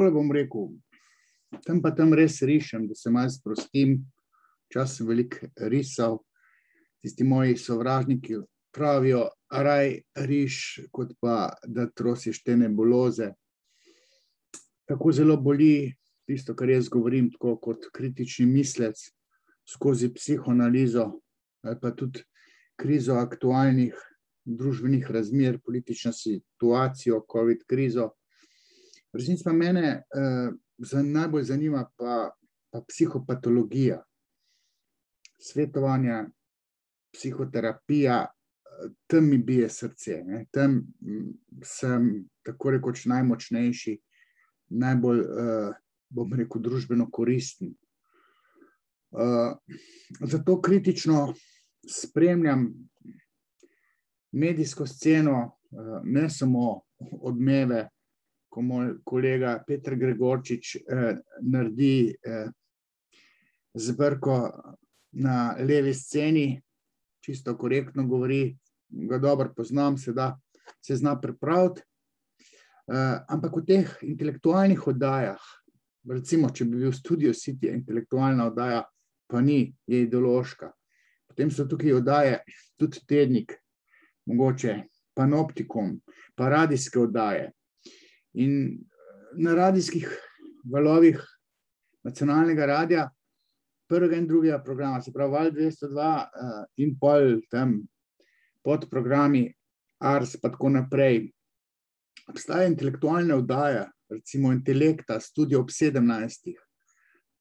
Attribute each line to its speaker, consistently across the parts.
Speaker 1: takole bom rekel, tam pa tam res rišem, da se malo sprostim, včasih sem veliko risal, tisti moji sovražniki pravijo, raj riš, kot pa da trosiš te nebuloze. Tako zelo boli tisto, kar jaz govorim, tako kot kritični mislec skozi psihoanalizo ali pa tudi krizo aktualnih družbenih razmer, politično situacijo, COVID krizo. V resnici pa mene najbolj zanima pa psihopatologija, svetovanja, psihoterapija, tam mi bije srce, ne? Tam sem tako rekoč najmočnejši, najbolj, bom rekel, družbeno koristen. Zato kritično spremljam medijsko sceno, ne samo Odmeve, ko moj kolega Peter Gregorčič naredi zbrko na levi sceni, čisto korektno govori, ga dobro poznam, se zna pripraviti. Ampak v teh intelektualnih oddajah, recimo, če bi bil Studio City intelektualna oddaja, pa ni, je ideološka. Potem so tukaj oddaje, tudi Tednik, mogoče Panoptikum, pa radijske oddaje. In na radijskih valovih nacionalnega radija, prvega in drugega programa, se pravi Val 202 in pol tam podprogrami Ars, pa tako naprej. Obstaja intelektualne oddaje, recimo Intelekta, Studio ob 17.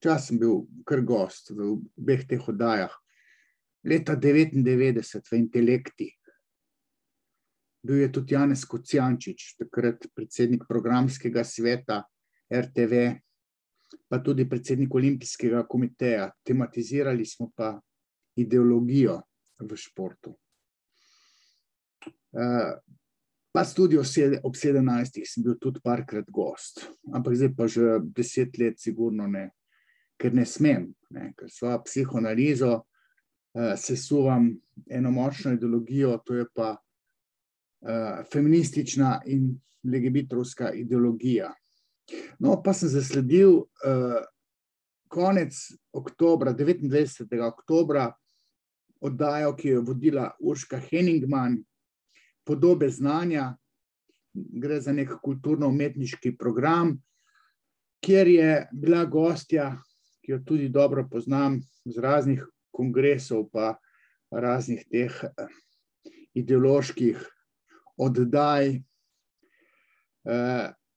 Speaker 1: Čas sem bil kar gost v obeh teh oddajah. Leta 99 v Intelekti. Bil je tudi Janez Kocijančič, takrat predsednik programskega sveta RTV, pa tudi predsednik Olimpijskega komiteja. Tematizirali smo pa ideologijo v športu. Pa Studio ob 17 sem bil tudi parkrat gost, ampak zdaj pa že 10 let sigurno ne, ker ne smem, ne, ker svojo psihoanalizo sesuvam eno močno ideologijo, to je pa feministična in legibitrovska ideologija. No, pa sem zasledil konec oktobra, 29. oktobra, oddajo, ki jo je vodila Urška Henigman, Podobe znanja, gre za nek kulturno-umetniški program, kjer je bila gostja, ki jo tudi dobro poznam, z raznih kongresov pa raznih teh ideoloških oddaj,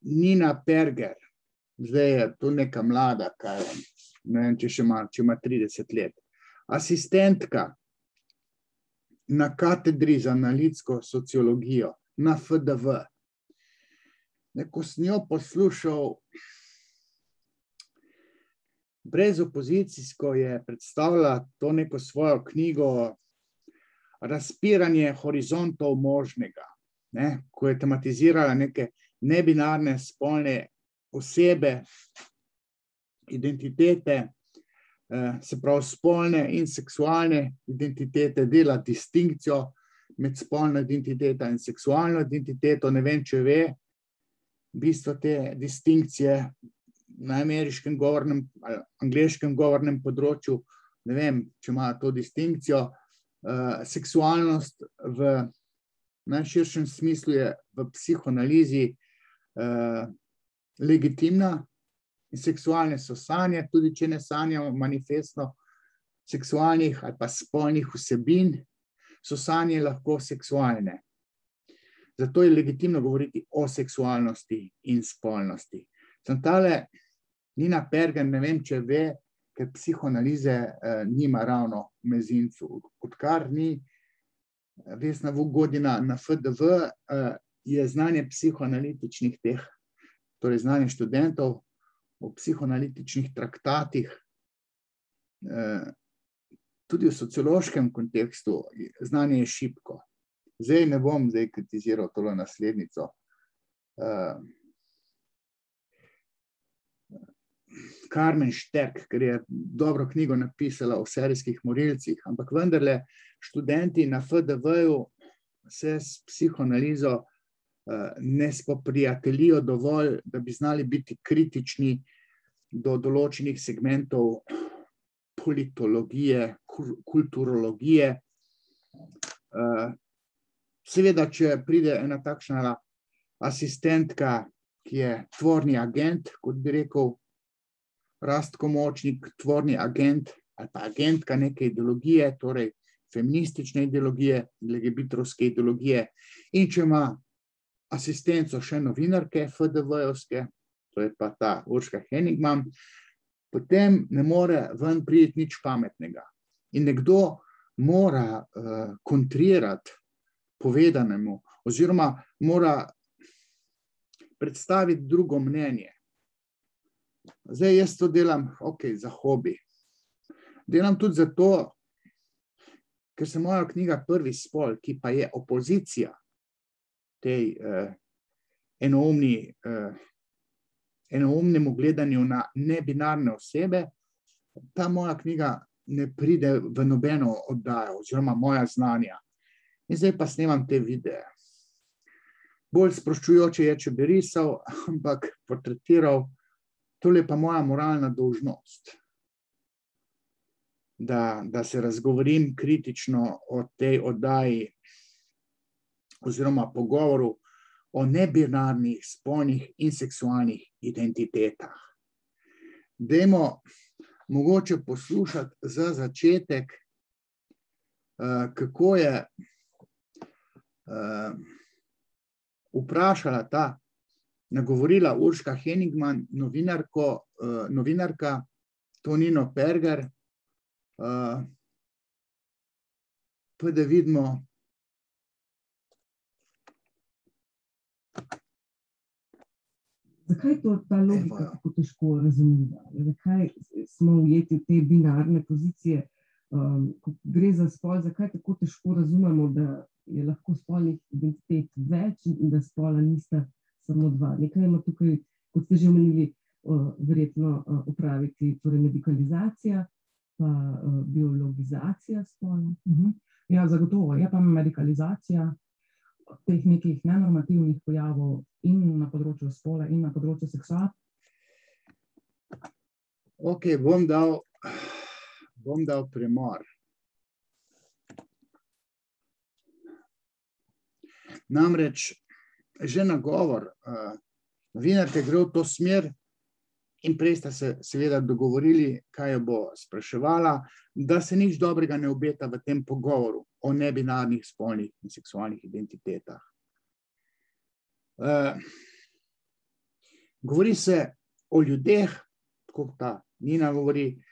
Speaker 1: Nina Perger. Zdaj je to neka mlada, ne vem, če ima 30 let. Asistentka na katedri za analitsko sociologijo, na FDV. Ko sem jo poslušal, brez opozicijsko je predstavila to neko svojo knjigo Razpiranje horizontov možnega, ne, ko je tematizirala neke nebinarne spolne osebe, identitete, se pravi spolne in seksualne identitete, dela distinkcijo med spolno identiteto in seksualno identiteto. Ne vem, če ve bistvo te distinkcije na ameriškem govornem ali angleškem govornem področju, ne vem, če ima to distinkcijo. Seksualnost v najširšem smislu je v psihoanalizi legitimna in seksualne so sanje, tudi če ne sanjamo manifestno seksualnih ali pa spolnih vsebin, so sanje lahko seksualne. Zato je legitimno govoriti o seksualnosti in spolnosti. Sem tale Nina Perger, ne vem, če ve, ker psihoanalize nima ravno v mezincu. Odkar ni Vesna Vugodina na FDV, je znanje psihoanalitičnih teh, torej znanje študentov o psihoanalitičnih traktatih, tudi v sociološkem kontekstu, znanje je šibko. Zdaj ne bom kritiziral tole naslednico. Karmen Šterk, ker je dobro knjigo napisala o serijskih morilcih, ampak vendarle študenti na FDV-ju se s psihoanalizo ne spoprijateljijo dovolj, da bi znali biti kritični do določenih segmentov politologije, kulturologije. Seveda, če pride ena takšna asistentka, ki je tvorni agent, kot bi rekel Rastko Močnik, tvorni agent ali pa agentka neke ideologije, torej feministične ideologije, LGBT-ovske ideologije, in če ima asistenco še novinarke FDV-ovske, to je pa ta Urška Henigman, potem ne more ven priti nič pametnega. In nekdo mora kontrirati povedanemu, oziroma mora predstaviti drugo mnenje. Zdaj, jaz to delam, za hobi. Delam tudi zato, ker se moja knjiga Prvi spol, ki pa je opozicija tej enoumnemu gledanju na nebinarne osebe, ta moja knjiga ne pride v nobeno oddajo, oziroma moja znanja. In zdaj pa snemam te videe. Bolj sproščujoče je, če bi risal, ampak portretiral, tole je pa moja moralna dolžnost, da se razgovorim kritično o tej oddaji oziroma pogovoru o nebinarnih, spolnih in seksualnih identitetah. Dajmo mogoče poslušati za začetek, kako je vprašala ta nagovorila Urška Henigman, novinarka Tonino Perger, pa da vidimo.
Speaker 2: Zakaj je ta logika tako težko razumljiva? Zakaj smo ujeti v te binarne pozicije, ko gre za spol, zakaj tako težko razumemo, da je lahko spolnih identitet več in da spola nista samo dva. Nekaj ima tukaj, kot ste že omenili, verjetno opraviti, torej medikalizacija, pa biologizacija spola.
Speaker 3: Ja, zagotovo. Je pa medikalizacija teh nekih nenormativnih pojavov in na področju spola in na področju seksa.
Speaker 1: Bom dal premor. Namreč že nagovor novinarke gre v to smer in prej sta se seveda dogovorili, kaj jo bo spraševala, da se nič dobrega ne obeta v tem pogovoru o nebinarnih spolnih in seksualnih identitetah. Govori se o ljudeh, tako ta Nina govori,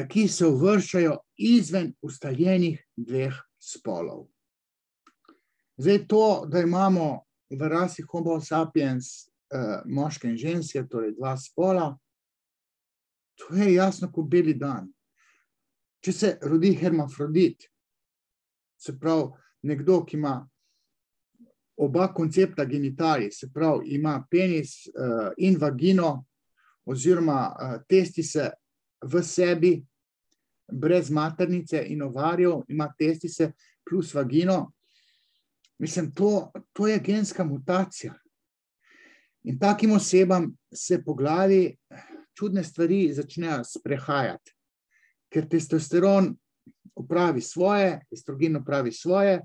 Speaker 1: ki se uvrščajo izven ustaljenih dveh spolov. Zdaj to, da imamo v rasi Homo sapiens moške in ženske, torej dva spola, to je jasno kot beli dan. Če se rodi hermafrodit, se pravi nekdo, ki ima oba koncepta genitalij, se pravi ima penis in vagino oziroma testise v sebi, brez maternice in ovarjev, ima testise plus vagino. Mislim, to je genska mutacija. In takim osebam se po glavi čudne stvari začnejo sprehajati, ker testosteron opravi svoje, estrogen opravi svoje,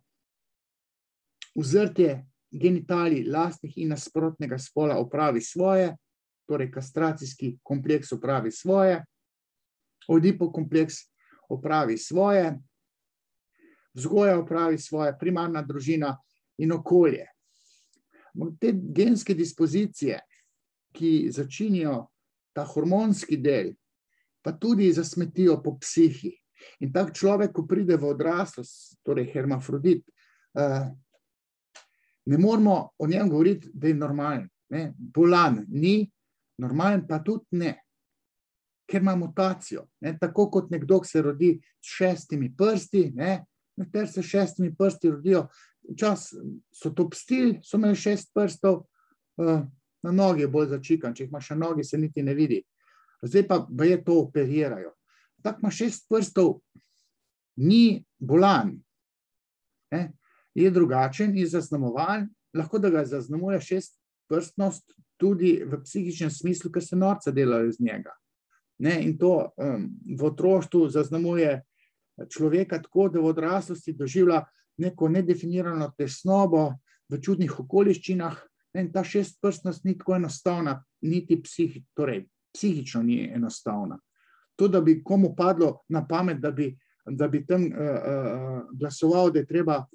Speaker 1: vzrtje genitalij lastnih in nasprotnega spola opravi svoje, torej kastracijski kompleks opravi svoje, odipokompleks opravi svoje, vzgoja opravi svoje, primarna družina in okolje. Te genske dispozicije, ki začinijo ta hormonski del, pa tudi zasmetijo po psihi. In tak človek, ko pride v odraslost, torej hermafrodit, ne moramo o njem govoriti, da je normalen. Bolan ni, normalen pa tudi ne, ker ima mutacijo. Tako kot nekdo, ki se rodi s 6 prsti, nekateri se 6 prsti rodijo, včasih so to pstili, so imeli 6 prstov, na nogi je bolj začikan, če jih ima še nogi, se niti ne vidi. Zdaj pa je to operirajo. Tak ima 6 prstov, ni bolan, je drugačen in zaznamovan lahko da ga zaznamuje šestprstnost tudi v psihičnem smislu, ker se norca delajo iz njega. Ne, in to v otroštvu zaznamuje človeka tako, da v odraslosti doživlja neko nedefinirano tesnobo v čudnih okoliščinah. In ta šestprstnost ni tako enostavna, niti psihično ni enostavna. To, da bi komu padlo na pamet, da bi tam glasoval, da je treba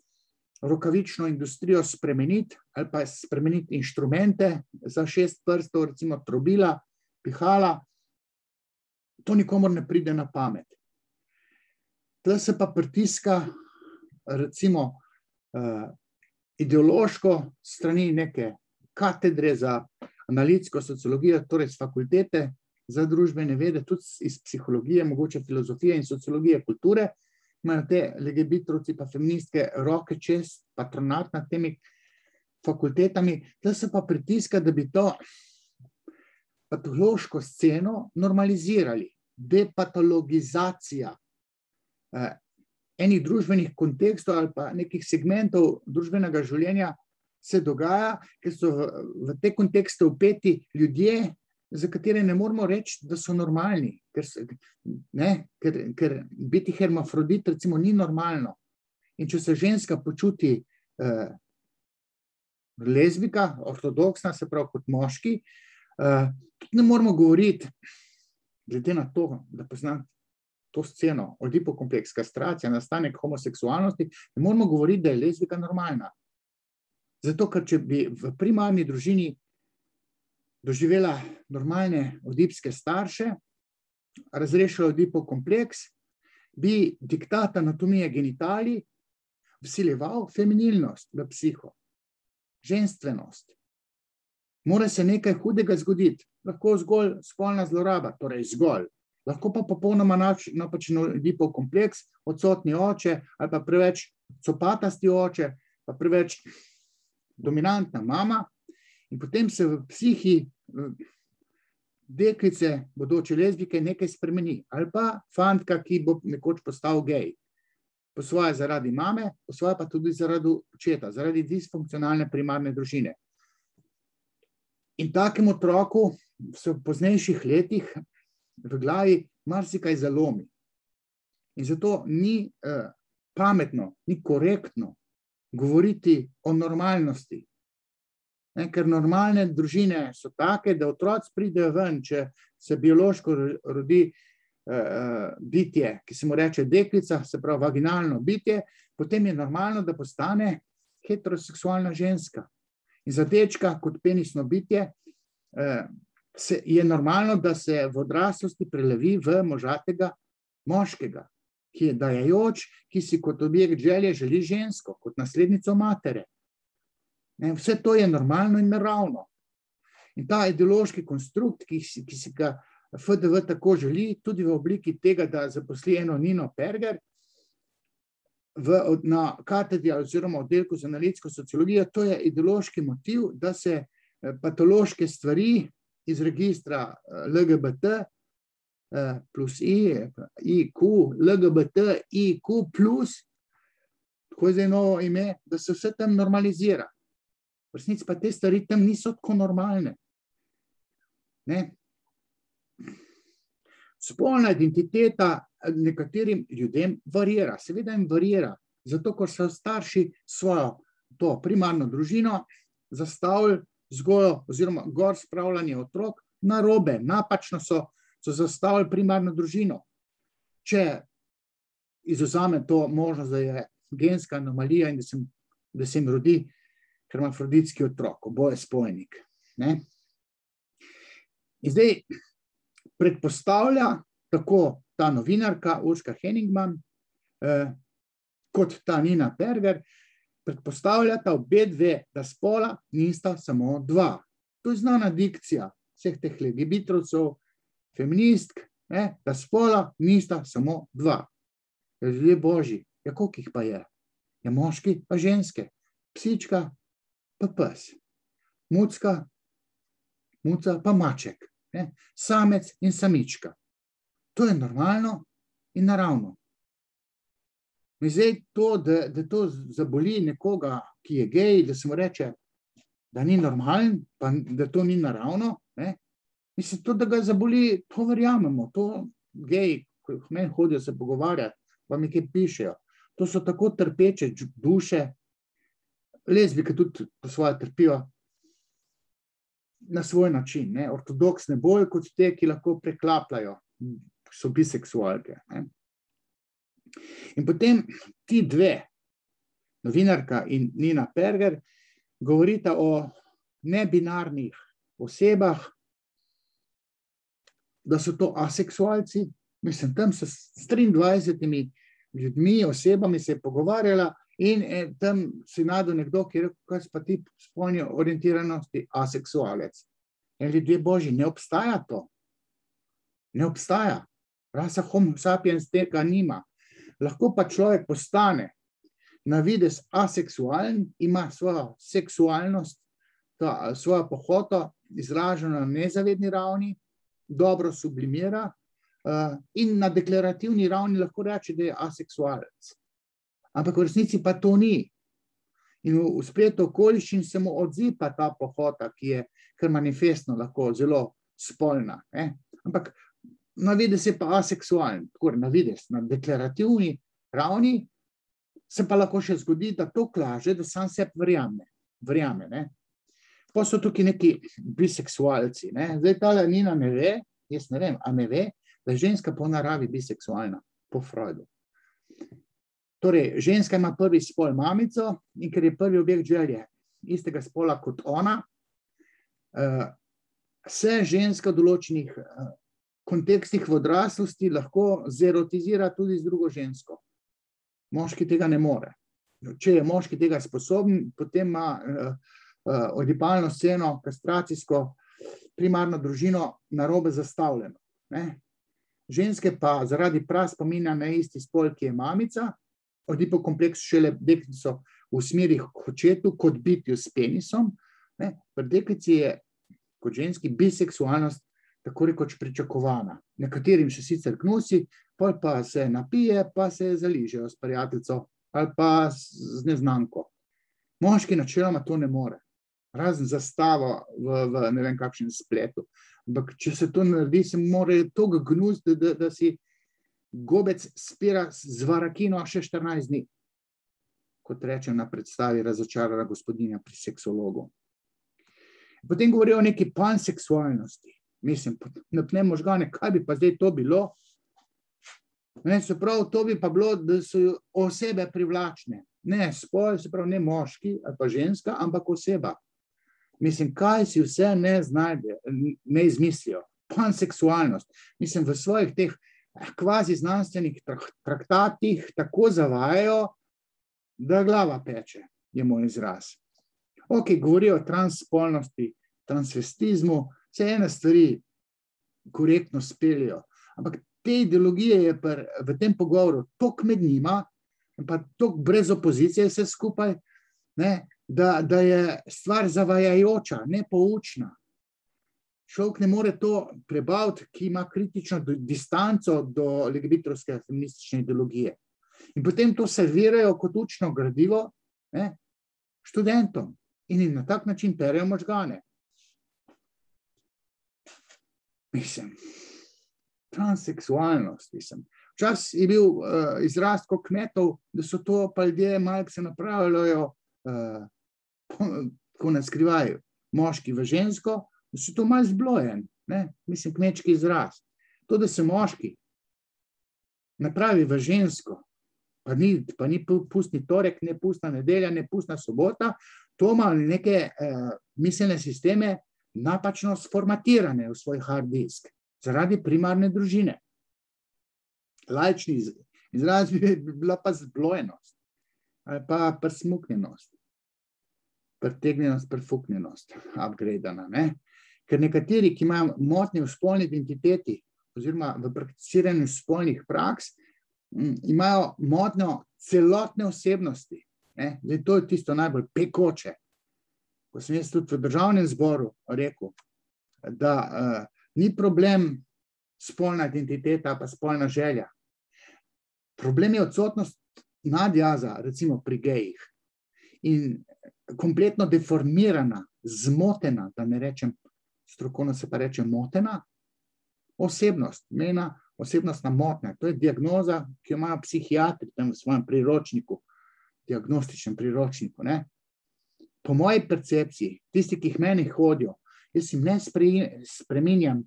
Speaker 1: rokavično industrijo spremeniti ali pa spremeniti inštrumente za 6 prstov, recimo trobila, pihala, to nikomur ne pride na pamet. Tle se pa pritiska recimo ideološko strani neke katedre za analitsko sociologijo, torej z fakultete za družbene vede, tudi iz psihologije, mogoče filozofije in sociologije kulture, imajo te legebitrovci pa feministke roke čez patronat nad temi fakultetami. Tle se pa pritiska, da bi to patološko sceno normalizirali. Depatologizacija enih družbenih kontekstov ali pa nekih segmentov družbenega življenja se dogaja, ker so v te kontekste vpeti ljudje, za katere ne moramo reči, da so normalni, ker biti hermafrodit recimo ni normalno. In če se ženska počuti lezbika, ortodoksna, se pravi kot moški, ne moramo govoriti, glede na to, da poznam to sceno, Oedipokompleks, kastracija, nastanek homoseksualnosti, ne moramo govoriti, da je lezbika normalna. Zato, ker če bi v primarni družini doživela normalne oedipske starše, razrešila Oedipokompleks, bi diktat anatomije genitalij vsiljeval feminilnost v psiho, ženstvenost. Mora se nekaj hudega zgoditi, lahko zgolj spolna zloraba, torej zgolj. Lahko pa popolnoma napačen Oedipokompleks, odsotni oče ali pa preveč copatasti oče, pa preveč dominantna mama, in potem se v psihi deklice, bodoče lezbike, nekaj spremeni. Ali pa fantka, ki bo nekoč postal gej. Po svoje zaradi mame, po svoje pa tudi zaradi očeta, zaradi disfunkcionalne primarne družine. In takemu otroku se v poznejših letih v glavi marsikaj zalomi. In zato ni pametno, ni korektno govoriti o normalnosti. Ker normalne družine so take, da otroci pridejo ven, če se biološko rodi bitje, ki se mu reče deklica, se pravi vaginalno bitje, potem je normalno, da postane heteroseksualna ženska. In za dečka kot penisno bitje je normalno, da se v odraslosti prelevi v možatega moškega, ki je dajajoč, ki si kot objekt želje želi žensko, kot naslednico matere. Vse to je normalno in naravno. In ta ideološki konstrukt, ki si ga FDV tako želi, tudi v obliki tega, da zaposli eno Nino Perger na katedri oziroma oddelku za analitsko sociologijo, to je ideološki motiv, da se patološke stvari iz registra LGBT plus IQ, LGBT IQ plus, tako je zdaj novo ime, da se vse tam normalizira. V resnici pa te stvari tam niso tako normalne. Spolna identiteta nekaterim ljudem varira, seveda jim varira, zato ker so starši svojo to primarno družino zastavili vzgojo oziroma gor spravljanje otrok narobe, napačno so zastavili primarno družino. Če izvzame to možnost, da je genska anomalija in da se jim rodi hermafroditski otrok, oboje spojnik. In zdaj predpostavlja tako ta novinarka Urška Henigman kot ta Nina Perger, predpostavljata obe dve, da spola nista samo dva. To je znana dikcija vseh teh legebitrovcev, feministk, da spola nista samo dva. Ljudje božji, koliko jih pa je? Je moški pa ženske, psička pa pes, mucka pa maček, samec in samička. To je normalno in naravno. In zdaj to, da to zaboli nekoga, ki je gej, da se mu reče, da ni normalen, pa da to ni naravno, ne? Mislim, to, da ga zaboli, to verjamemo, to geji, ko meni hodijo se pogovarjati, pa mi kaj pišejo. To so tako trpeče duše, lezbike tudi po svoje trpijo na svoj način, ne? Ortodoksne bolj kot te, ki lahko preklapljajo, so biseksualke, ne? In potem ti dve, novinarka in Nina Perger, govorita o nebinarnih osebah, da so to aseksualci. Mislim, tam se s 23 ljudmi, osebami se je pogovarjala in tam si najdu nekdo, ki je rekel, kaj pa ti spolni orientiranosti aseksualec. In ljudje božji, ne obstaja to. Ne obstaja. Rasa homo sapiens tega nima. Lahko pa človek postane na videz aseksualen, ima svojo seksualnost, svojo pohoto izraženo na nezavedni ravni, dobro sublimira in na deklarativni ravni lahko reče, da je aseksualec. Ampak v resnici pa to ni. In v spletu okoliščin se mu odzipa ta pohota, ki je kar manifestno lahko zelo spolna, ne? Ampak na videz je pa aseksualen, tako na videz, na deklarativni ravni se pa lahko še zgodi, da to kaže, da sam sebi verjame, ne? Pa so tukaj neki biseksualci, ne? Zdaj tale Nina ne ve, jaz ne vem, a ne ve, da je ženska po naravi biseksualna, po Freudu. Torej, ženska ima prvi spol mamico in ker je prvi objekt želje istega spola kot ona, se ženska v določenih kontekstih v odraslosti lahko zerotizira tudi z drugo žensko. Moški tega ne more. Če je moški tega sposoben, potem ima odipalno sceno, kastracijsko, primarno družino narobe zastavljeno, ne? Ženske pa zaradi praspominja na isti spol, ki je mamica, odipokompleks šele deklico usmeri k očetu kot bitju s penisom, ne? Pri deklici je kot ženski biseksualnost tako rekoč pričakovana. Nekaterim še sicer gnusi, pol pa se napije, pa se zaližejo s prijateljico ali pa z neznanko. Moški načeloma to ne more. Razen zastavo v ne vem kakšnem spletu. Ampak če se to naredi, se mora toliko gnus, da si gobec spira z varakino še 14 dni. Kot rečem na predstavi Razočarana gospodinja pri seksologu. Potem govorijo o neki panseksualnosti. Mislim, napne možgane, kaj bi pa zdaj to bilo? Ne, se pravi, to bi pa bilo, da so osebe privlačne. Ne spol, se pravi, ne moški ali pa ženska, ampak oseba. Mislim, kaj si vse ne znajde, ne izmislijo. Panseksualnost. Mislim, v svojih teh kvazi znanstvenih traktatih tako zavajajo, da glava peče, je moj izraz. Ok, govorijo o transspolnosti, transvestizmu, vse ene stvari korektno speljajo. Ampak te ideologije je v tem pogovoru toliko med njima, pa toliko brez opozicije vse skupaj, ne, da je stvar zavajajoča, nepoučna. Človek ne more to prebaviti, ki ima kritično distanco do legebitrovske feministične ideologije. In potem to servirajo kot učno gradivo, ne, študentom in jim na tak način perejo možgane. Mislim, transseksualnost, mislim. Včasih je bil izraz kot kmetov, da so to pa ljudje malo se napravljajo, ko ne skrivajo, moški v žensko, da so to malo zblojen, ne? Mislim, kmečki izraz. To, da se moški napravi v žensko, pa ni pustni torek, ne pustna nedelja, ne pustna sobota, to ima neke miselne sisteme napačno sformatirane v svoj hard disk, zaradi primarne družine. Laični izraz bi bila pa zblojenost, ali pa prsmuknjenost, pretegnjenost, prefuknjenost, upgradana, ne? Ker nekateri, ki imajo motnje v spolni identiteti oziroma v prakticiranju spolnih praks, imajo motnjo celotne osebnosti, ne? Zdaj, to je tisto najbolj pekoče. Ko sem jaz tudi v državnem zboru rekel, da ni problem spolna identiteta pa spolna želja. Problem je odsotnost nadjaza, recimo pri gejih, in kompletno deformirana zmotena, da ne rečem, strokovno se pa reče motena, osebnost, mejna osebnostna motnja. To je diagnoza, ki jo imajo psihiatri tam v svojem priročniku, diagnostičnem priročniku. Ne? Po moji percepciji, tisti, ki jih meni hodijo, jaz jim ne spreminjam,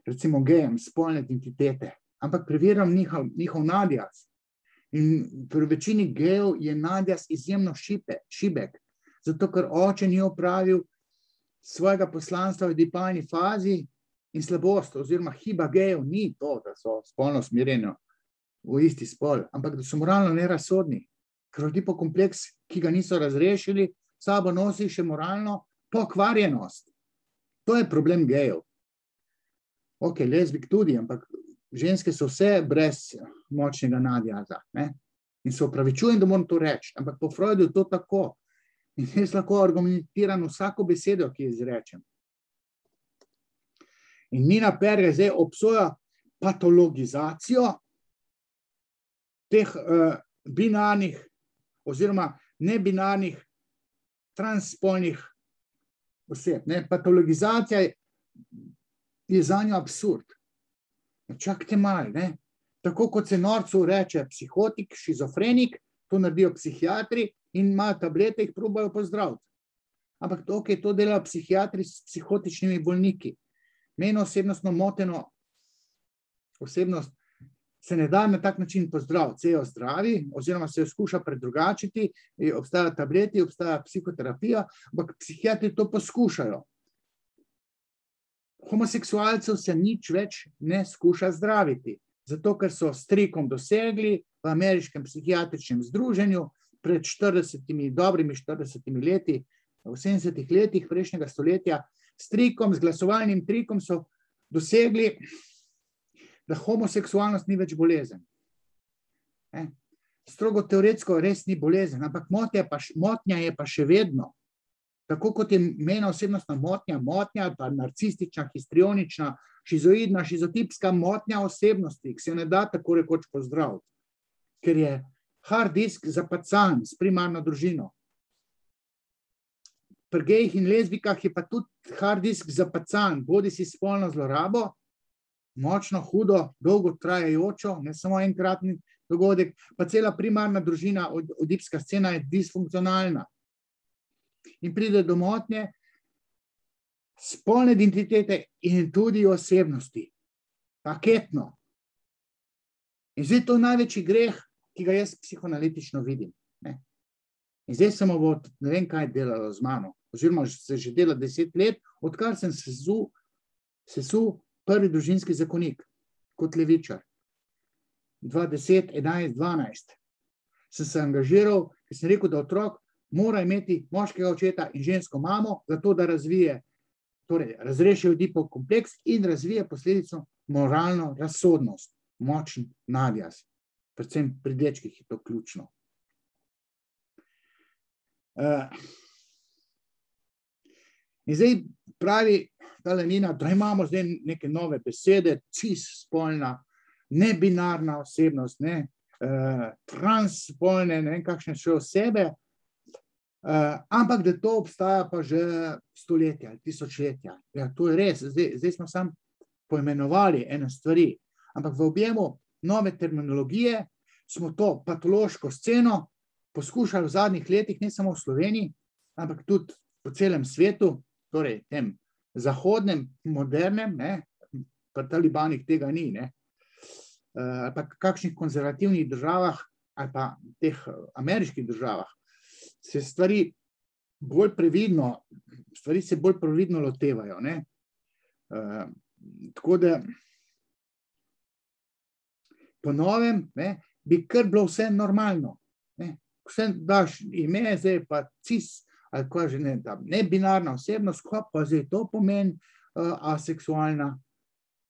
Speaker 1: recimo gejem, spolne identitete, ampak preverjam njihov nadjaz. In pri večini gejev je nadjaz izjemno šibek, zato ker oče ni opravil svojega poslanstva v dipalni fazi in slabost, oziroma hiba gejev ni to, da so spolno usmerjeni v isti spol, ampak da so moralno nerazsodni, ker Oedipov kompleks, ki ga niso razrešili, sabo nosi še moralno pokvarjenost. To je problem gejev. Ok, lezbik tudi, ampak ženske so vse brez močnega nadjaza. Ne? In se opravičujem, da moram to reči, ampak po Freudu je to tako. In jaz lahko argumentiram vsako besedo, ki jo izrečem. In Nina Perge zdaj obsoja patologizacijo teh binarnih oziroma nebinarnih transspolnih oseb. Ne? Patologizacija je za njo absurd. Čakajte malo, ne? Tako kot se norcu reče psihotik, šizofrenik, to naredijo psihiatri in imajo tablete, jih probajo pozdraviti. Ampak to delajo psihiatri s psihotičnimi bolniki. Mejno osebnostno moteno osebnost se ne da na tak način pozdraviti. Se jo zdravi, oziroma se jo skuša predrugačiti, obstajajo tableti, obstaja psihoterapija, ampak psihiatri to poskušajo. Homoseksualcev se nič več ne skuša zdraviti, zato ker so s trikom dosegli v ameriškem psihiatričnem združenju pred dobrimi 40 leti, v 70 letih prejšnjega stoletja, s trikom, z glasovalnim trikom so dosegli, da homoseksualnost ni več bolezen. Strogo teoretsko res ni bolezen, ampak motnja je pa še vedno. Tako kot je mejna osebnostna motnja, pa narcistična, histrionična, šizoidna, šizotipska motnja osebnosti, ki se ne da tako rekoč pozdraviti, ker je hard disk zapacan s primarno družino. Pri gejih in lezbikah je pa tudi hard disk zapacan, bodi si spolno zlorabo, močno, hudo, dolgo trajajočo, ne samo enkratni dogodek, pa cela primarna družina, oedipska scena je disfunkcionalna. In pride do motnje spolne identitete in tudi osebnosti. Paketno. In zdaj to je največji greh, ki ga jaz psihoanalitično vidim. Ne? In zdaj samo bo, ne vem, kaj delalo z mano, oziroma se že dela 10 let, odkar sem sesul prvi družinski zakonik kot levičar. 2010, 11, 12. Sem se angažiral, ker sem rekel, da otrok mora imeti moškega očeta in žensko mamo, zato da razvije, torej razreši Oedipov kompleks in razvije posledično moralno razsodnost, močen nadjaz. Predvsem pri dečkih je to ključno. In zdaj pravi tale Nina, da imamo zdaj neke nove besede, cis-spolna, nebinarna osebnost, ne, transspolne, ne vem kakšne še osebe, ampak da to obstaja pa že stoletja, tisočletja. Ja, to je res, zdaj smo samo poimenovali ene stvari, ampak v objemu nove terminologije smo to patološko sceno poskušali v zadnjih letih, ne samo v Sloveniji, ampak tudi po celem svetu, torej tem zahodnem, modernem, ne, pri Talibanih tega ni, ne, ali pa kakšnih konzervativnih državah, ali pa teh ameriških državah, se stvari se bolj previdno lotevajo, ne. Tako da po novem, ne, bi kar bilo vse normalno, ne. Vse daš ime, zdaj pa cis, ali kaj že ne binarna osebnost, pa zdaj to pomeni aseksualna.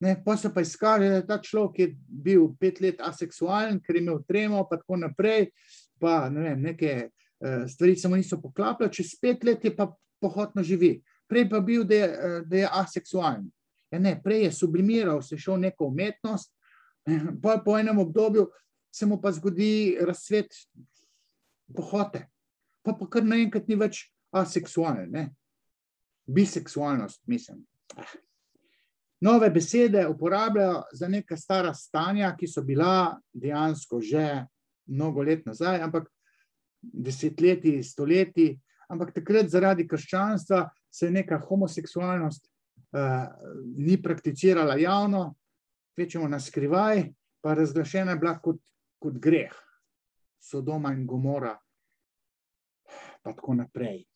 Speaker 1: Ne, pa se pa izkaže, da ta človek je bil 5 let aseksualen, ker je imel tremo, pa tako naprej, pa ne vem, neke stvari se mu niso poklapljali, čez 5 let je pa pohotno živi. Prej pa bil, da je aseksualen. Ja ne, prej je sublimiral, se šel neko umetnost, po enem obdobju se mu pa zgodi razcvet pohote. Pa kar naenkrat ni več aseksualen, ne. Biseksualnost, mislim. Nove besede uporabljajo za neka stara stanja, ki so bila dejansko že mnogo let nazaj, ampak desetletji, stoletji, ampak takrat zaradi krščanstva se neka homoseksualnost ni prakticirala javno, večjemu na skrivaj, pa razglašena je bila kot greh. Sodoma in Gomora, pa tako naprej.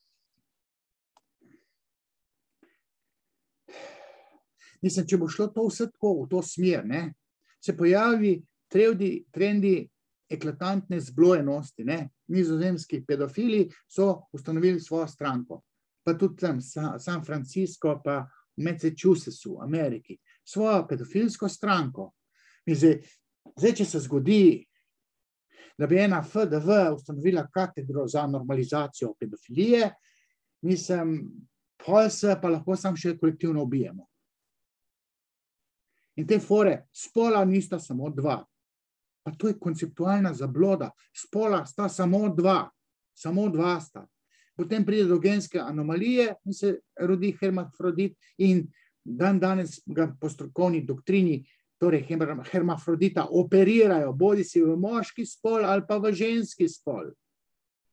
Speaker 1: Mislim, če bo šlo to vse tako v to smer, ne, se pojavi trendi eklatantne zblojenosti. Ne. Nizozemski pedofili so ustanovili svojo stranko, pa tudi tam San Francisco, pa v Massachusettsu, v Ameriki, svojo pedofilsko stranko. Zdaj, če se zgodi, da bi ena FDV ustanovila katedro za normalizacijo pedofilije, mislim, pol se pa lahko sam še kolektivno ubijemo. In te fore, spola nista samo dva. Pa to je konceptualna zabloda. Spola sta samo dva. Samo dva sta. Potem pride do genske anomalije in se rodi hermafrodit in danes ga po strokovni doktrini, torej hermafrodita, operirajo, bodi si v moški spol ali pa v ženski spol.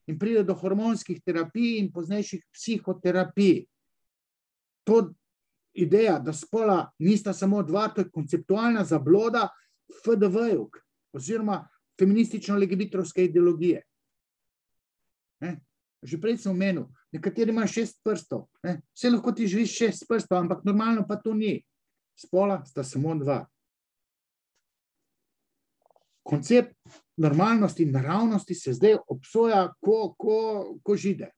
Speaker 1: In pride do hormonskih terapij in poznejših psihoterapij. To ideja, da spola nista samo dva, to je konceptualna zabloda FDV-juk, oziroma feministično-legibitrovske ideologije. Že prej sem omenil, nekateri imajo 6 prstov. Vse lahko ti živiš 6 prstov, ampak normalno pa to ni. Spola sta samo dva. Koncept normalnosti in naravnosti se zdaj obsoja ko žide.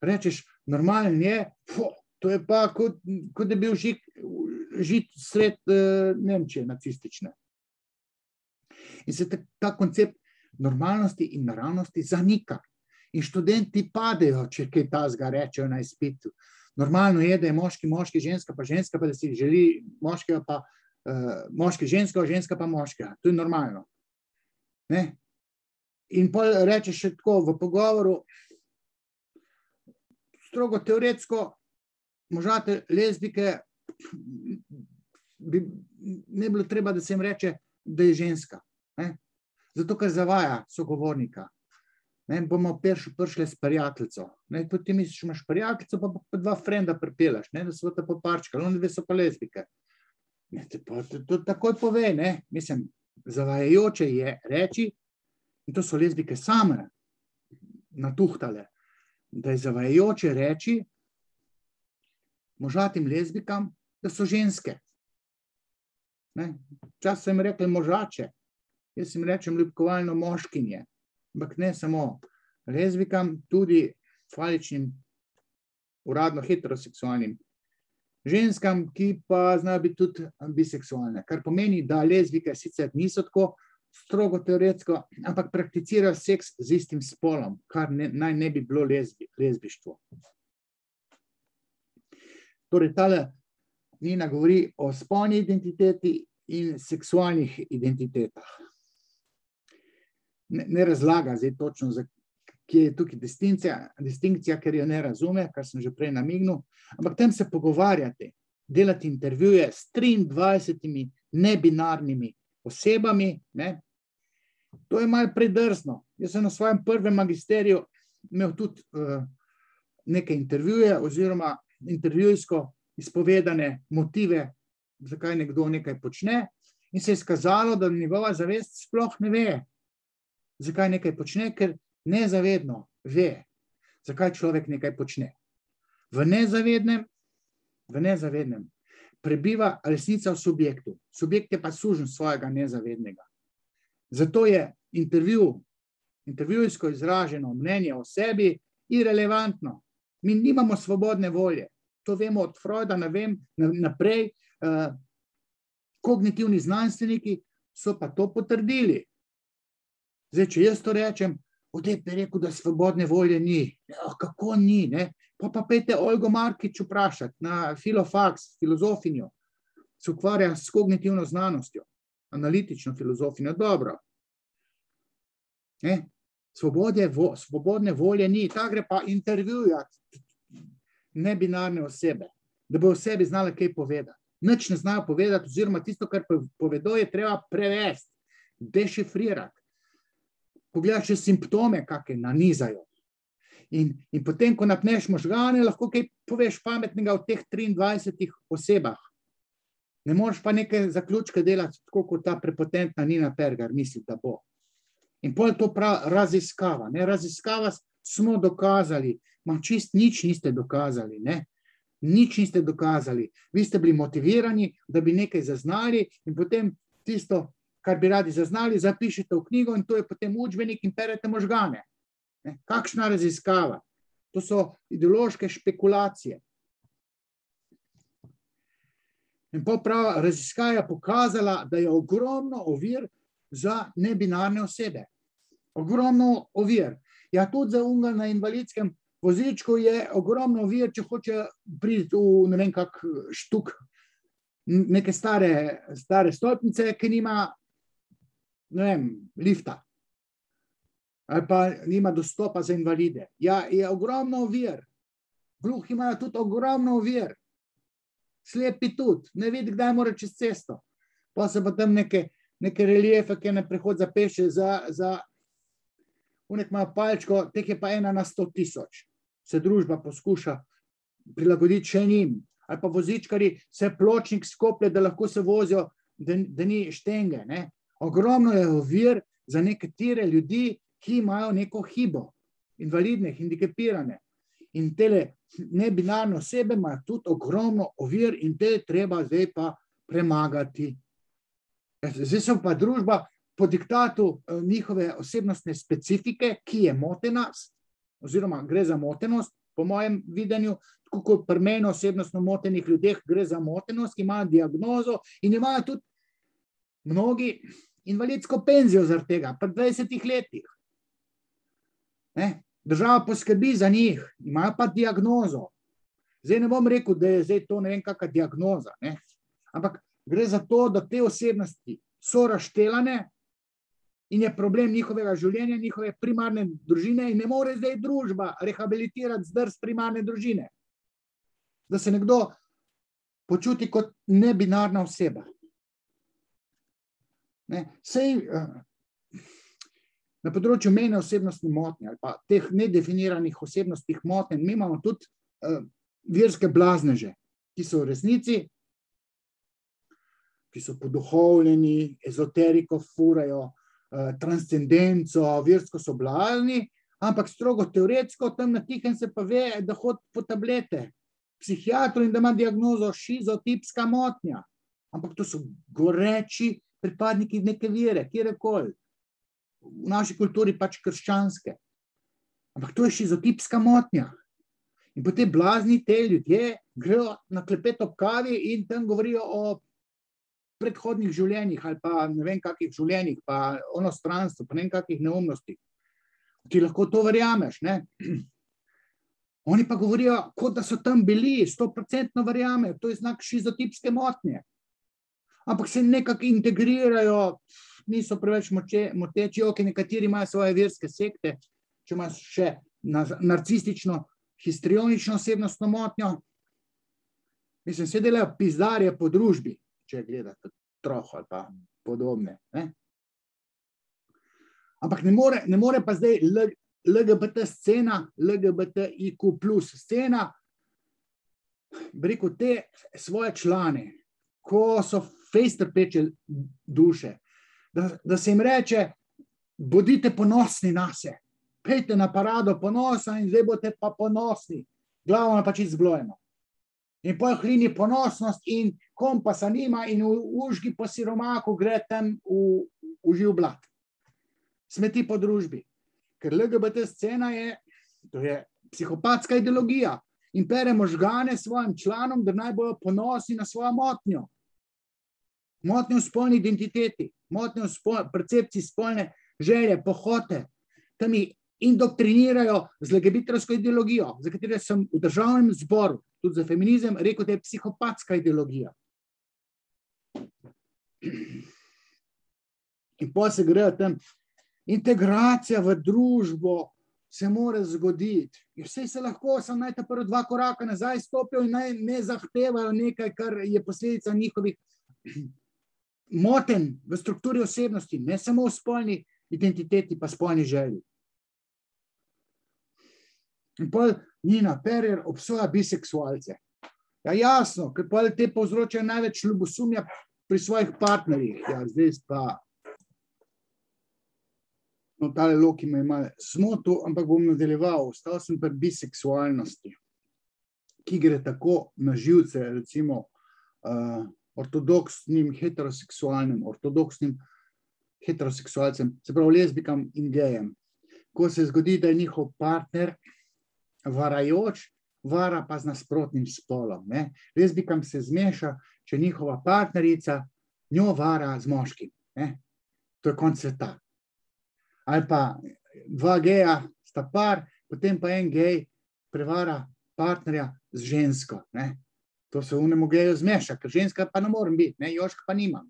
Speaker 1: Rečeš, normalen je, to je pa kot da je bil žid sred Nemčije nacistične. In se ta koncept normalnosti in naravnosti zanika. In študenti padejo, če kaj tazga rečejo na izpitu. Normalno je, da je moški, ženska, pa da si želi moškega pa moški ženskega, ženska pa moškega. To je normalno. Ne? In pa rečeš še tako v pogovoru, strogo teoretsko, možate lezbike, ne bilo treba, da se jim reče, da je ženska. Ne? Zato, ker zavaja sogovornika. Ne? Bomo prišli s prijateljico. Ti misliš, imaš prijateljico, pa dva frenda pripelaš, da so te poparčkali, oni dve so pa lezbike. To takoj pove, ne? Mislim, zavajajoče je reči, in to so lezbike same natuhtale, da je zavajajoče reči možatim lezbikam, da so ženske. Včasih so jim rekli možače, jaz jim rečem ljubkovalno moškinje, ampak ne samo lezbikam, tudi faličnim, uradno heteroseksualnim ženskam, ki pa znajo biti tudi biseksualne, kar pomeni, da lezbike sicer niso tako strogo teoretsko, ampak prakticirajo seks z istim spolom, kar naj ne bi bilo lezbištvo. Torej, tale Nina govori o spolni identiteti in seksualnih identitetah. Ne razlaga zdaj točno, kje je tukaj distinkcija, ker jo ne razume, kar sem že prej namignil, ampak tam se pogovarjate, delati intervjuje s 23 nebinarnimi osebami. Ne? To je malo predrzno. Jaz sem na svojem prvem magisteriju imel tudi neke intervjuje oziroma intervjujsko izpovedane motive, zakaj nekdo nekaj počne, in se je izkazalo, da njegova zavest sploh ne ve, zakaj nekaj počne, ker nezavedno ve, zakaj človek nekaj počne. V nezavednem prebiva resnica v subjektu. Subjekt je pa suženj svojega nezavednega. Zato je intervjujsko izraženo mnenje o sebi irelevantno. Mi nimamo svobodne volje. To vemo od Freuda naprej. Kognitivni znanstveniki so pa to potrdili. Zdaj, če jaz to rečem, odej bi rekel, da svobodne volje ni. Kako ni? Ne? Pa pejte Olgo Markič vprašati na Filofax, filozofinjo. Se ukvarja s kognitivno znanostjo, analitično filozofinjo. Dobro. Svobodne volje ni. Ta gre pa intervjujati nebinarne osebe, da bo o sebi znala kaj povedati. Nič ne znajo povedati, oziroma tisto, kar povedo, je treba prevesti, dešifrirati. Pogledati še simptome, kakšne nanizajo. In potem, ko napneš možgane, lahko kaj poveš pametnega v teh 23 osebah. Ne moreš pa neke zaključke delati, tako kot ta prepotentna Nina Pergar misli, da bo. In pol to pravi raziskava. Ne? Raziskava smo dokazali, čist nič niste dokazali. Ne? Nič niste dokazali. Vi ste bili motivirani, da bi nekaj zaznali in potem tisto, kar bi radi zaznali, zapišete v knjigo in to je potem učbenik in perete možgane. Ne? Kakšna raziskava? To so ideološke špekulacije. In prav raziskava je pokazala, da je ogromno ovir za nebinarne osebe. Ogromno ovir. Ja, tudi za unga na invalidskem vozičku je ogromno ovir, če hoče priti v ne vem kak štuk, neke stare stolpnice, ki nima, ne vem, lifta. Ali pa nima dostopa za invalide. Ja, je ogromno ovir. Gluhi imajo tudi ogromno ovir. Slepi tudi, ne vidi, kdaj mora čez cesto. Pa se pa tam neke reliefe, ki ne prehod za peše, za unek imajo palčko, teh je pa 1 na 100.000. Se družba poskuša prilagoditi še njim. Ali pa vozičkari se pločnik skoplje, da lahko se vozijo, da ni štenge. Ne? Ogromno je ovir za nekatere ljudi, ki imajo neko hibo, invalidne, hendikepirane. In tele nebinarne osebe imajo tudi ogromno ovir in te treba zdaj pa premagati. Zdaj so pa družba po diktatu njihove osebnostne specifike, ki je motena, oziroma gre za motenost, po mojem videnju, tako kot pri meni osebnostno motenih ljudeh gre za motenost, ki imajo diagnozo in imajo tudi mnogi invalidsko penzijo zaradi tega, pri 20 letih. Ne? Država poskrbi za njih, imajo pa diagnozo. Zdaj ne bom rekel, da je zdaj to ne vem kakšna diagnoza, ne? Ampak gre za to, da te osebnosti so razštelane in je problem njihovega življenja, njihove primarne družine in ne more zdaj družba rehabilitirati zdrs primarne družine. Da se nekdo počuti kot nebinarna oseba. Ne? Sej na področju mejne osebnostne motnje ali pa teh nedefiniranih osebnostnih motenj, mi imamo tudi verske blazneže, ki so v resnici, ki so poduhovljeni, ezoteriko furajo, transcendenco, versko so blazni, ampak strogo teoretsko tam na tihem se pa ve, da hodi po tablete psihiatru in da ima diagnozo šizotipska motnja. Ampak to so goreči pripadniki neke vere, kjerekoli. V naši kulturi pač krščanske. Ampak to je šizotipska motnja. In potem blazni te ljudje grejo na klepet ob kavi in tam govorijo o predhodnih življenjih ali pa ne vem kakih življenjih, pa onostranstvu, pa ne vem kakih neumnostih. Ti lahko to verjameš, ne? Oni pa govorijo, kot da so tam bili, 100% verjamejo, to je znak šizotipske motnje. Ampak se nekako integrirajo, niso preveč moteči, nekateri imajo svoje verske sekte, če imaš še narcistično, histrionično osebnostno motnjo. Mislim, se delajo pizdarje po družbi, če gledate troho ali pa podobne. Ne? Ampak ne more pa zdaj LGBT scena, LGBTIQ plus scena, bi rekel, te svoje člane, ko so fejst trpeče duše, da se jim reče, bodite ponosni nase, pejte na parado ponosa in zdaj boste pa ponosni, glavo pa čisto zblojeno. In potem hlini ponosnost in kompasa nima in v užgi po siromaku gre tam v živ blat. Smeti po družbi. Ker LGBT scena to je psihopatska ideologija in pere možgane svojim članom, da naj bojo ponosni na svojo motnjo. Motnjo v spolni identiteti, motnjo v percepciji spolne želje, pohote. Tam jih indoktrinirajo z LGBT-ovsko ideologijo, za katero sem v državnem zboru, tudi za feminizem, rekel, da je psihopatska ideologija. In potem se grejo tam integracija v družbo, se mora zgoditi. Vse se lahko, samo naj ta prvi 2 koraka nazaj stopijo in naj ne zahtevajo nekaj, kar je posledica njihovih motenj v strukturi osebnosti, ne samo v spolni identiteti, pa spolni želji. In pol Nina Perger obsoja biseksualce. Ja, jasno, ker pol te povzročajo največ ljubosumja pri svojih partnerjih. Ja, zdaj pa no, tale Loki me je malo smotil, ampak bom nadaljeval. Ostal sem pri biseksualnosti, ki gre tako na živce, recimo ortodoksnim heteroseksualcem, se pravi lezbikam in gejem. Ko se zgodi, da je njihov partner varajoč, vara pa z nasprotnim spolom. Ne? Lezbikam se zmeša, če njihova partnerica njo vara z moškim. Ne? To je konec sveta. Ali pa 2 geja sta par, potem pa en gej prevara partnerja z žensko. Ne? To se unemu geju zmeša, ker ženska pa ne morem biti, ne? Joška pa nimam.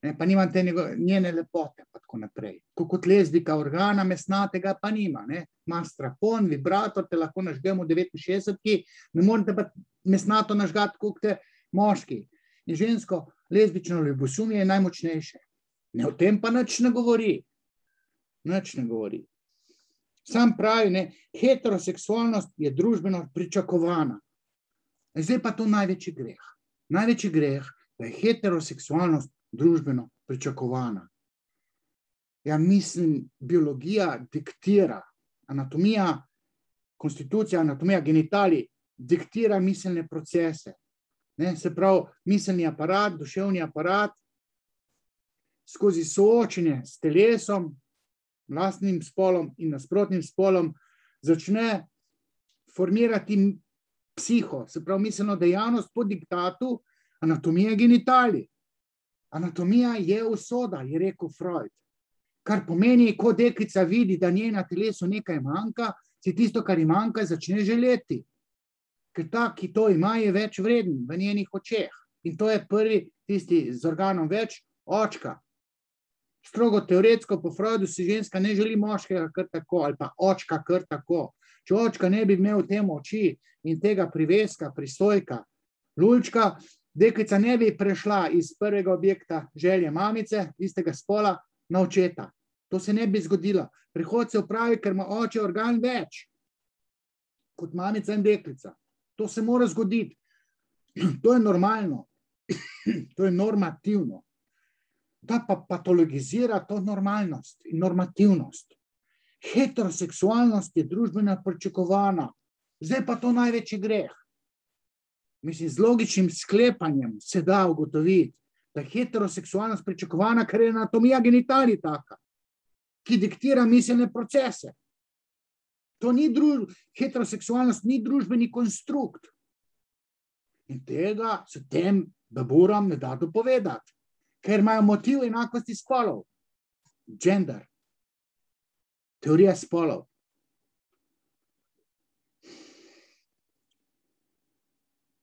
Speaker 1: Ne? Pa nimam te njene lepote, pa tako naprej. Kot lezbika organa mesnatega pa nima. Ne? Ma strapon, vibrator, te lahko nažgemo 69, ne morete pa mesnato nažgati, koliko te moški. In žensko lezbično ljubosumje je najmočnejše. Ne, o tem pa nič ne govori. Nič ne govori. Sam pravi, ne, heteroseksualnost je družbeno pričakovana. Zdaj pa to največji greh. Največji greh, da je heteroseksualnost družbeno pričakovana. Ja, mislim, biologija diktira, anatomija, konstitucija, anatomija genitalij diktira miselne procese. Ne, se pravi, miselni aparat, duševni aparat, skozi soočenje s telesom, lastnim spolom in nasprotnim spolom, začne formirati psiho, se pravi miselno dejavnost po diktatu anatomije genitalij. Anatomija je usoda, je rekel Freud. Kar pomeni, ko deklica vidi, da njena telesu nekaj manjka, si tisto, kar ji manjka, začne želeti. Ker ta, ki to ima, je več vreden v njenih očeh. In to je prvi, tisti z organom več, očka. Strogo teoretsko po Freudu si ženska ne želi moškega kar tako, ali pa očka kar tako. Če očka ne bi imel tem oči in tega priveska, pristojka, lulčka, deklica ne bi prešla iz prvega objekta želje mamice, istega spola, na očeta. To se ne bi zgodilo. Prehod se opravi, ker ima oče organ več kot mamica in deklica. To se mora zgoditi. To je normalno. To je normativno. Da pa patologizira to normalnost in normativnost. Heteroseksualnost je družbeno pričakovana. Zdaj pa to največji greh. Mislim, z logičnim sklepanjem se da ugotoviti, da je heteroseksualnost pričakovana, ker je anatomija genitalij taka, ki diktira miselne procese. To ni heteroseksualnost ni družbeni konstrukt. In tega se tem baburam ne da dopovedati, ker imajo motiv enakosti spolov. Gender. Teorija spolov.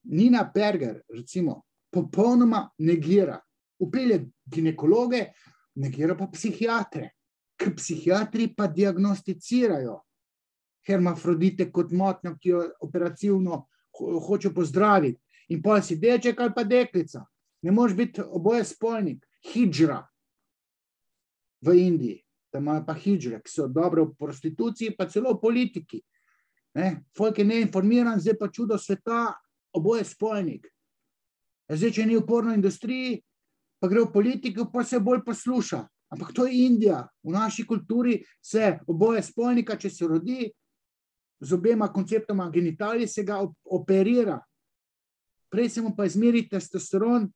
Speaker 1: Nina Perger, recimo, popolnoma negira. Upelje ginekologe, negira pa psihiatre. Ker psihiatri pa diagnosticirajo hermafrodite kot motnjo, ki jo operativno hoče pozdraviti. In pol si deček ali pa deklica. Ne moreš biti oboje spolnik. Hidžra v Indiji. Tam imajo pa hidžre, ki so dobre v prostituciji, pa celo v politiki. Folk je neinformiran, zdaj pa čudo sveta, oboje spolnik. Zdaj, če ni v porno industriji, pa gre v politiko, pa se bolj posluša. Ampak to je Indija. V naši kulturi se oboje spolnika, če se rodi, z obema konceptoma genitalij se ga operira. Prej se mu pa izmeri testosteron,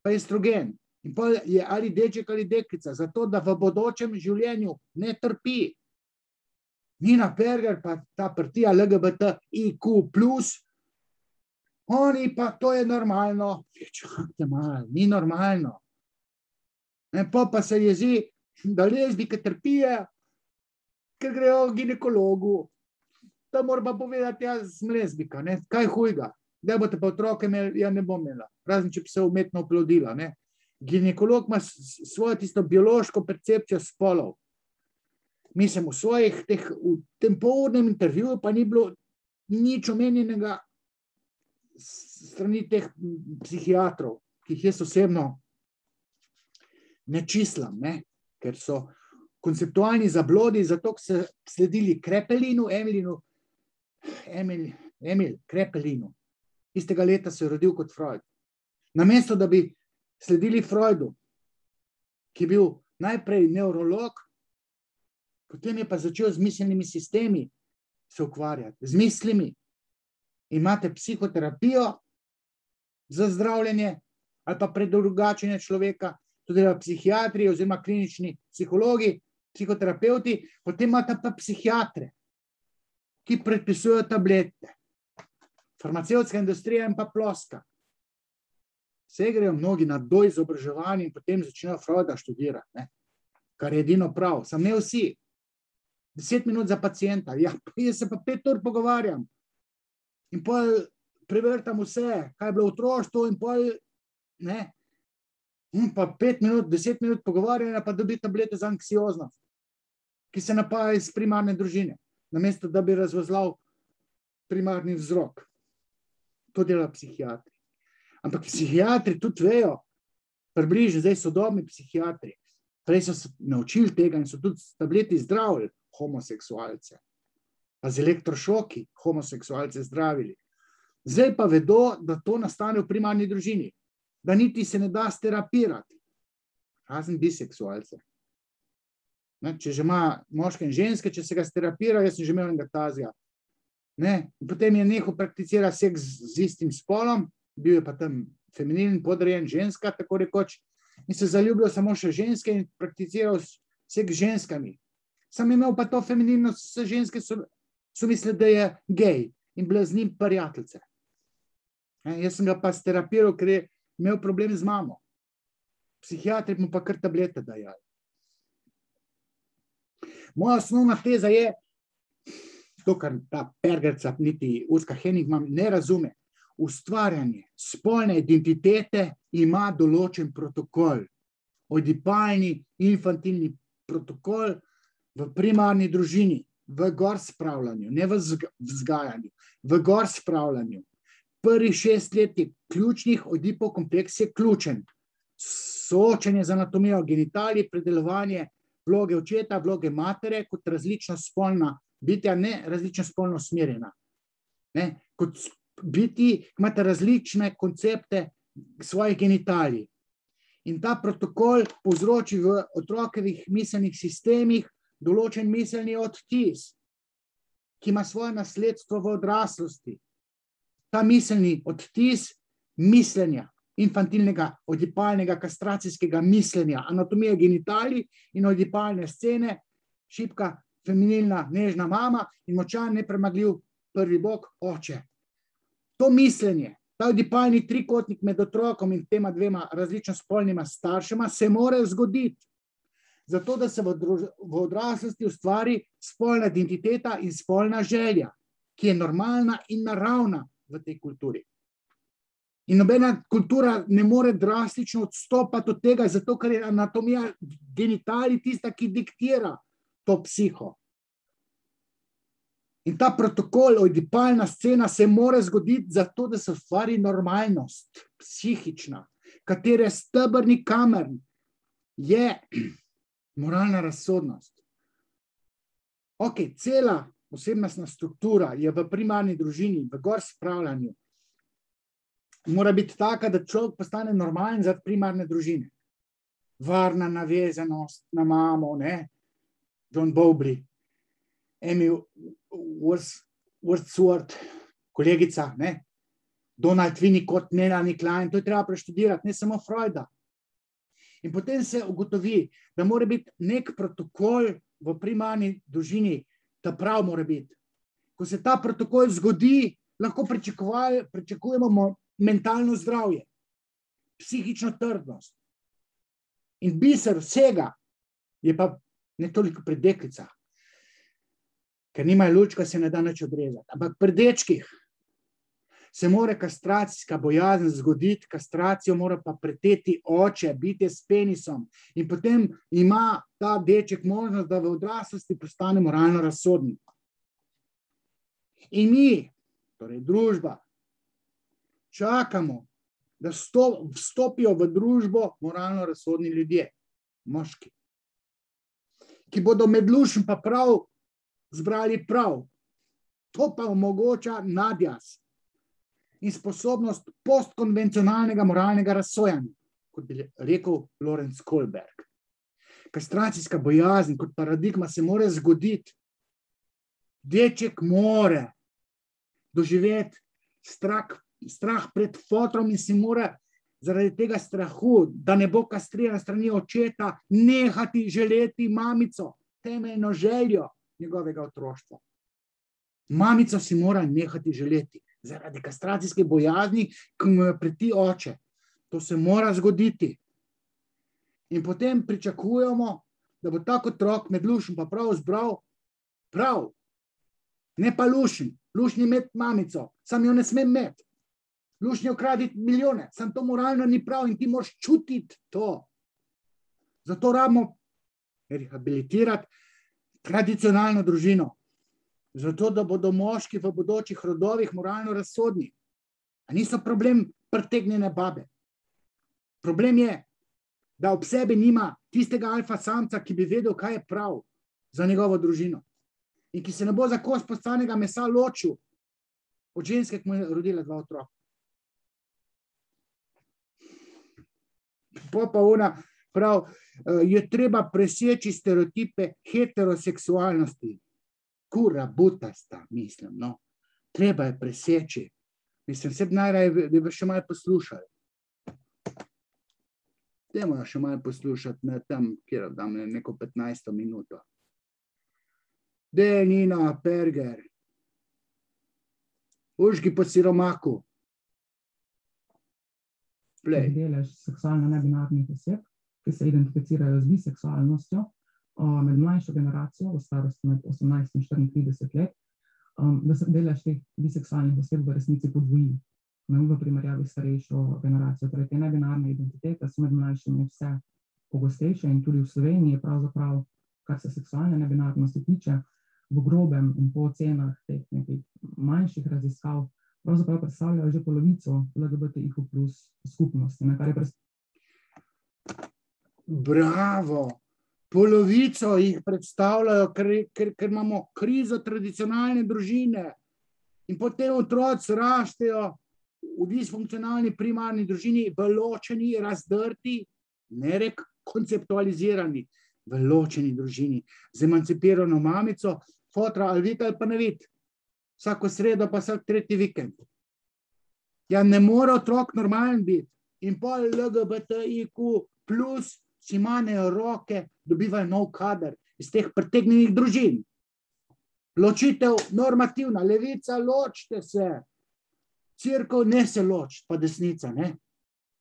Speaker 1: pa estrogen. In pa je ali deček ali deklica, zato da v bodočem življenju ne trpi. Nina Perger pa ta partija LGBTIQ+, oni pa to je normalno. Čakajte malo, ni normalno. Pa se jezi, da lezbike trpije, ker grejo k ginekologu. Da mora pa povedati, jaz sem lezbika, kaj hujga. Da boste pa otroke imeli, ja ne bom imela. Razen, če bi se umetno oplodila. Ginekolog ima svojo tisto biološko percepcijo spolov. Mislim, v tem polurnem intervjuju pa ni bilo nič omenjenega strani teh psihiatrov, ki jih jaz osebno ne čislam, ne? Ker so konceptualni zablodi, zato so sledili Krepelinu, Emil Krepelinu. Istega leta se je rodil kot Freud. Namesto, da bi sledili Freudu, ki je bil najprej nevrolog, potem je pa začel z miselnimi sistemi se ukvarjati, z mislimi. Imate psihoterapijo za zdravljenje ali pa predrugačenje človeka, tudi psihiatri oziroma klinični psihologi, psihoterapeuti, potem imate pa psihiatre, ki predpisujejo tablete. Farmacevtska industrija in pa ploska. Vse grejo mnogi na doizobraževanje in potem začnejo Freuda študirati, ne? Kar je edino prav. Sam ne vsi. 10 minut za pacienta. Ja, jaz se pa 5 ur pogovarjam. In pol prevrtam vse, kaj je bilo v otroštvu in pol, ne? Pa 5 minut, 10 minut pogovarjanja, pa dobi tablete za anksioznost, ki se napaja iz primarne družine, namesto da bi razvozlal primarni vzrok. To dela psihiatri. Ampak psihiatri tudi vejo, približno zdaj sodobni psihiatri, prej so se naučili tega in so tudi s tableti zdravili homoseksualce, pa z elektrošoki homoseksualce zdravili. Zdaj pa vedo, da to nastane v primarni družini, da niti se ne da sterapirati, razen biseksualce. Če že ima moške in ženske, če se ga sterapira, jaz sem že imel enega tazija. Potem je nehal prakticirati seks z istim spolom, bil je pa tam feminin, podrejen, ženska, tako rekoč, in se zaljubil samo še ženske in prakticiral seks z ženskami. Sam imel pa to femininnost, vse ženske so mislili, da je gej in bile z njim prijateljice. Jaz sem ga pa sterapiral, ker je imel problem z mamo. Psihiatri mu pa kar tablete dajali. Moja osnovna teza je, to, kar ta Pergerca, niti Urska Henigman ne razume, ustvarjanje spolne identitete ima določen protokol, oidipalni, infantilni protokol v primarni družini, v gor spravljanju, ne v vzgajanju, v gor spravljanju. Prvih 6 let je ključnih, oidipov kompleks je ključen. Soočenje z anatomijo genitalij, predelovanje vloge očeta, vloge matere kot različno spolna bitja, ne različno spolno usmerjena. Kot biti, imate različne koncepte svojih genitalij. In ta protokol povzroči v otrokovih miselnih sistemih določen miselni odtis, ki ima svoje nasledstvo v odraslosti. Ta miselni odtis mišljenja, infantilnega, oidipalnega, kastracijskega mišljenja, anatomija genitalij in oidipalne scene, šibka, feminilna, nežna mama in močan, nepremagljiv prvi bog, oče. To mišljenje, ta oidipalni trikotnik med otrokom in tema dvema različno spolnima staršema se mora zgoditi, zato da se v odraslosti ustvari spolna identiteta in spolna želja, ki je normalna in naravna v tej kulturi. In nobena kultura ne more drastično odstopati od tega, zato ker je anatomija genitalij tista, ki diktira to psiho. In ta protokol, oidipalna scena se mora zgoditi zato, da se ustvari normalnost, psihična, katere stebrni kamen je moralna razsodnost. Cela osebnostna struktura je v primarni družini, v gor spravljanju, mora biti taka, da človek postane normalen za primarne družine. Varna navezanost na mamo, John Bowlby, Emil Wordsworth, kolegica, Donald Winnicott, Melanie Klein, to je treba preštudirati, ne samo Freuda. In potem se ugotovi, da mora biti nek protokol v primarni družini, ta prav mora biti. Ko se ta protokol zgodi, lahko pričakujemo mentalno zdravje, psihično trdnost. In biser vsega je pa ne toliko pri deklicah, ker nimajo lučka, se ne da nič odrezati. Ampak pri dečkih, se mora kastracijska bojazen zgoditi, kastracijo mora pa preteti oče, biti s penisom. In potem ima ta deček možnost, da v odraslosti postane moralno razsodni. In mi, torej družba, čakamo, da vstopijo v družbo moralno razsodni ljudje, moški, ki bodo med lušem pa prav zbrali prav. To pa omogoča nadjaz in sposobnost postkonvencionalnega moralnega razsojanja, kot bi rekel Lorenz Kohlberg. Kastracijska bojazen kot paradigma se mora zgoditi. Deček mora doživeti strah pred fotrom in si mora zaradi tega strahu, da ne bo kastriran strani očeta, nehati želeti mamico, temeljno željo njegovega otroštva. Mamico si mora nehati želeti zaradi kastracijske bojazni, ki mu jo preti oče. To se mora zgoditi. In potem pričakujemo, da bo tak otrok med lušem pa prav zbral prav. Ne pa lušen. Lušen je imeti mamico, sam jo ne smem imeti. Lušen je ukraditi milijone, sam to moralno ni prav in ti moraš čutiti to. Zato rabimo rehabilitirati tradicionalno družino. Zato, da bodo moški v bodočih rodovih moralno razsodni. A niso problem pritegnjene babe. Problem je, da ob sebi nima tistega alfa samca, ki bi vedel, kaj je prav za njegovo družino. In ki se ne bo za kos postanega mesa ločil od ženske, ki mu je rodila 2 otroka. Pa ona prav, je treba preseči stereotipe heteroseksualnosti. Kura butasta, mislim, no. Treba je preseči. Mislim, vse najraje bi še malo poslušali. Dajmo še malo poslušati na tam, kjer dam neko 15 minuto. Nina Perger. Užgi po siromaku. Play.
Speaker 3: Delež seksualno nebinarnih oseb, ki se identificirajo z biseksualnostjo, med mlajšo generacijo, v starosti med 18 in 34 let, da se delež teh biseksualnih oseb v resnici podvoji. V primerjavi s starejšo generacijo. Torej, te nebinarne identitete so med mlajšimi vse pogostejše in tudi v Sloveniji je pravzaprav, kar se seksualne nebinarnosti tiče, v grobem in po ocenah teh nekih manjših raziskav pravzaprav predstavljajo že polovico LGBTIQ plus skupnosti.
Speaker 1: Bravo! Polovico jih predstavljajo, ker imamo krizo tradicionalne družine in potem otroci rastejo v disfunkcionalni primarni družini, v ločeni, razdrti, ne konceptualizirani, v ločeni družini, z emancipirano mamico, fotra ali vid ali pa ne vid, vsako sredo pa vsak 3. vikend. Ja, ne more otrok normalen biti in pol LGBTIQ plus si manejo roke, dobivajo nov kader iz teh pritegnjenih družin. Ločitev normativna, levica, ločite se. Cirkev ne se loči, pa desnica, ne.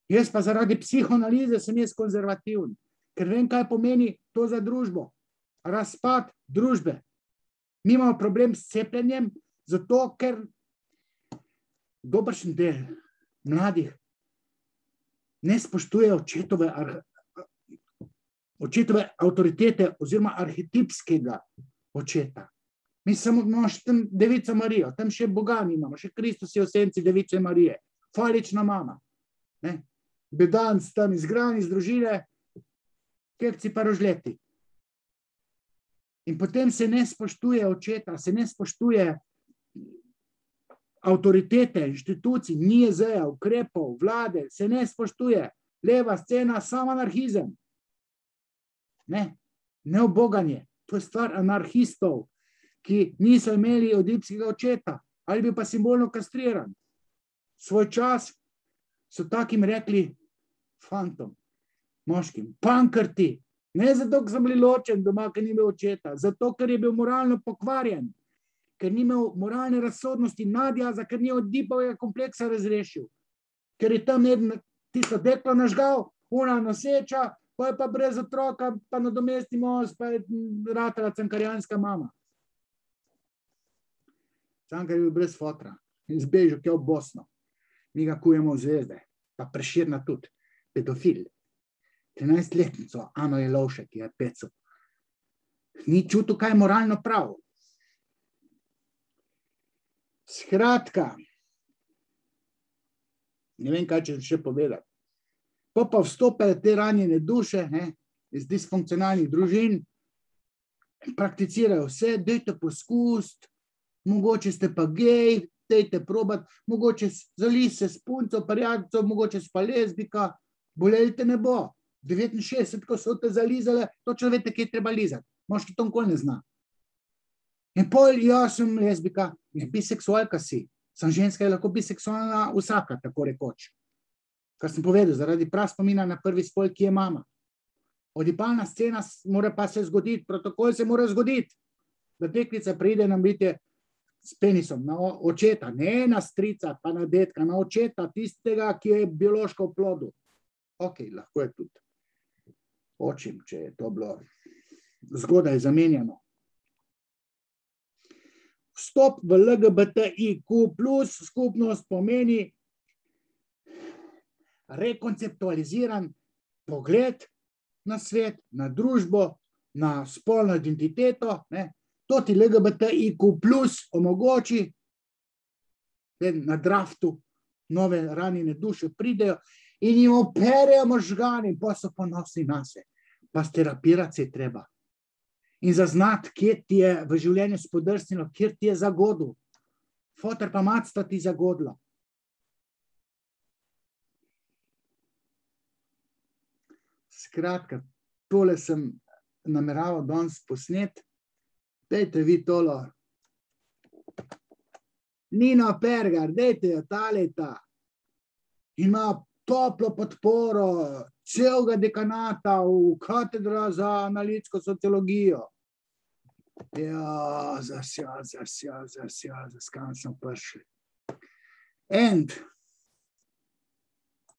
Speaker 1: Jaz pa zaradi psihoanalize sem jaz konzervativen, ker vem, kaj pomeni to za družbo. Razpad družbe. Mi imamo problem s cepljenjem, zato ker dobršen del mladih ne spoštuje očetove avtoritete oziroma arhetipskega očeta. Mi samo imamo še tam Devico Marijo, tam še Boga nimamo, še Kristus je v senci Device Marije, falična mama. Bedanc tam izgran iz družine, kekci pa rožleti. In potem se ne spoštuje očeta, se ne spoštuje avtoritete, inštitucij, NIJZ-ja, ukrepov, vlade, se ne spoštuje. Leva scena, sam anarhizem. Ne oboganje. To je stvar anarhistov, ki niso imeli odipskega očeta, ali bi pa simbolno kastriran. Svoj čas so takim rekli fantom, moškim, pankrti, ne zato, ker so bili ločen doma, ker ni imel očeta, zato, ker je bil moralno pokvarjen, ker ni imel moralne razsodnosti nadjaza, ker ni odipavega kompleksa razrešil, ker je tam tisto deklo nažgal, ona noseča, pa je pa brez otroka, pa nadomesti mož, pa je ratala cankarjanska mama. Cankar je bil brez fotra izbežal v Bosno. Mi ga kujemo v zvezde, pa Prešerna tudi, pedofil. 13-letnico Ano Jelovšek je pecel. Ni čutil, kaj je moralno prav. Skratka, ne vem, kaj če še povedati. Pa vstopajo te ranjene duše, iz disfunkcionalnih družin, prakticirajo vse, dajte poskusiti, mogoče ste pa gej, dajte probati, mogoče zali se s punco, prijateljico, mogoče pa lezbika, boleli te ne bo. 69, ko so te zalizale, točno veste, kje je treba lizati. Moški to nikoli ne zna. In pol, jaz sem lezbika, biseksualka si. Sem ženska, je lahko biseksualna vsaka, tako rekoč. Kar sem povedal, zaradi praspomina na prvi spol, ki je mama. Odipalna scena mora pa se zgoditi, protokol se mora zgoditi. Da deklica pride nam biti s penisom na očeta, ne na strica, pa na detka, na očeta, tistega, ki je biološko v plodu. Ok, lahko je tudi očim, če je to bilo zgodaj zamenjano. Vstop v LGBTIQ+ skupnost pomeni rekonceptualiziran pogled na svet, na družbo, na spolno identiteto. To ti LGBTIQ+ omogoči, na draftu nove ranjene duše pridejo in jim operejo možgani, pa so ponosni nase. Pa sterapirati se je treba. In zaznati, kje ti je v življenju spodrsnilo, kje ti je zagodil. Foter pa macta ti zagodila. Skratka, tole sem nameraval danes posnet. Dajte vi tolo. Nino Pergar, dajte jo ta leta. Ima toplo podporo celega dekanata v katedra za analitsko sociologijo. Ja, kam sem prišel. And